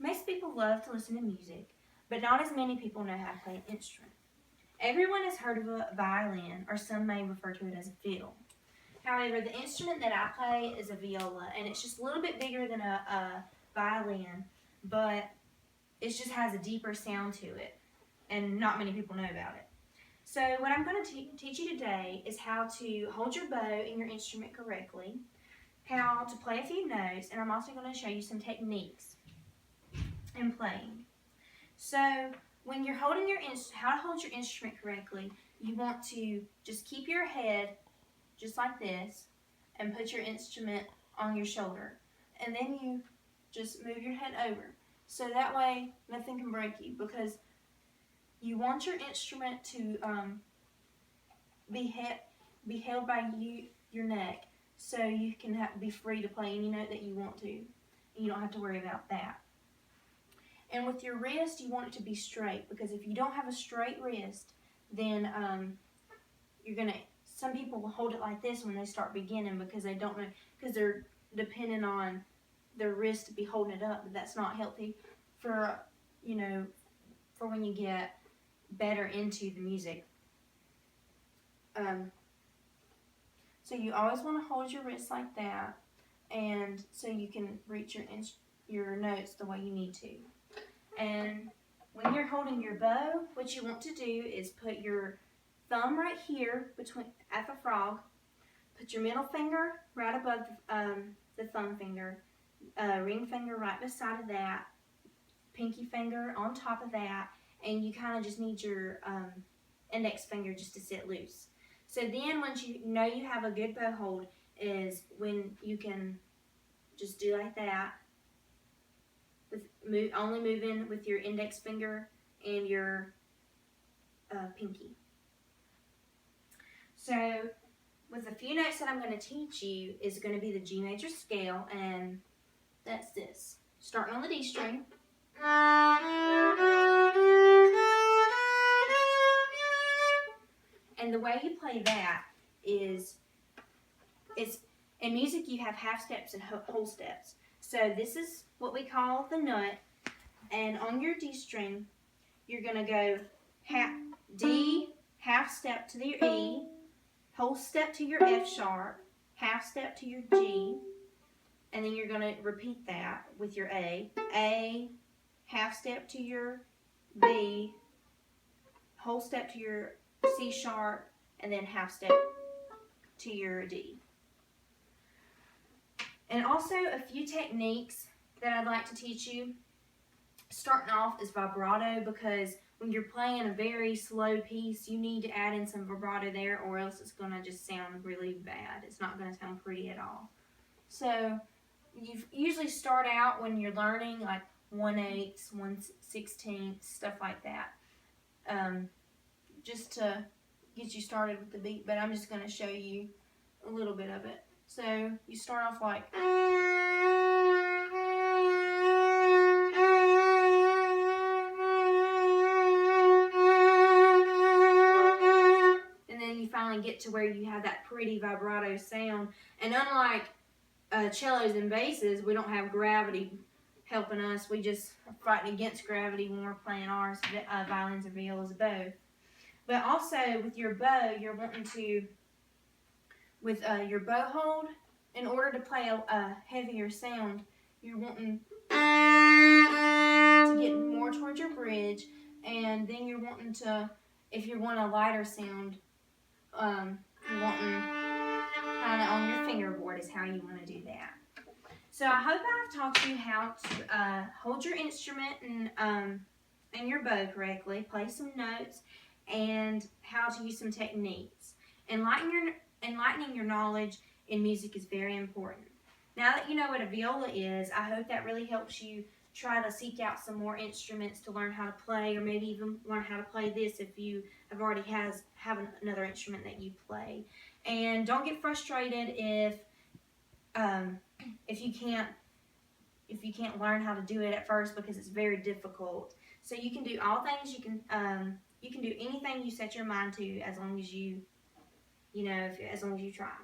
Most people love to listen to music, but not as many people know how to play an instrument. Everyone has heard of a violin, or some may refer to it as a fiddle. However, the instrument that I play is a viola, and it's just a little bit bigger than a violin, but it just has a deeper sound to it, and not many people know about it. So what I'm going to teach you today is how to hold your bow and your instrument correctly, how to play a few notes, and I'm also going to show you some techniques in playing. So when you're holding how to hold your instrument correctly, you want to just keep your head just like this and put your instrument on your shoulder. And then you just move your head over. So that way nothing can break you, because you want your instrument to be held by your neck, so you can be free to play any note that you want to. And you don't have to worry about that. And with your wrist, you want it to be straight, because if you don't have a straight wrist, then some people will hold it like this when they start beginning, because they don't know, because they're depending on their wrist to be holding it up, but that's not healthy for when you get better into the music. So you always want to hold your wrist like that, and so you can reach your notes the way you need to. And when you're holding your bow, what you want to do is put your thumb right here at the frog, put your middle finger right above the thumb finger, ring finger right beside of that, pinky finger on top of that, and you kind of just need your index finger just to sit loose. So then once you know you have a good bow hold is when you can just do like that, only moving with your index finger and your pinky. So with a few notes that I'm going to teach you is going to be the G major scale, and that's this. Starting on the D string. And the way you play that is, in music you have half steps and whole steps. So this is what we call the nut, and on your D string, you're going to go D, half step to your E, whole step to your F sharp, half step to your G, and then you're going to repeat that with your A, half step to your B, whole step to your C sharp, and then half step to your D. And also a few techniques that I'd like to teach you. Starting off is vibrato, because when you're playing a very slow piece, you need to add in some vibrato there, or else it's going to just sound really bad. It's not going to sound pretty at all. So you usually start out when you're learning like 1/8, 1/16, stuff like that, just to get you started with the beat, but I'm just going to show you a little bit of it. So you start off like, and then you finally get to where you have that pretty vibrato sound. And unlike cellos and basses, we don't have gravity helping us. We just are fighting against gravity when we're playing ours, violins and violas both. But also with your bow, you're wanting to, with your bow hold, in order to play a heavier sound, you're wanting to get more towards your bridge, and then you're wanting to, if you want a lighter sound, you're wanting kind of on your fingerboard is how you want to do that. So I hope I've taught you how to hold your instrument and your bow correctly, play some notes, and how to use some techniques. Enlightening your knowledge in music is very important. Now that you know what a viola is, I hope that really helps you try to seek out some more instruments to learn how to play, or maybe even learn how to play this if you have already have another instrument that you play. And don't get frustrated if you can't learn how to do it at first, because it's very difficult. So you can do all things. You can do anything you set your mind to, as long as you try.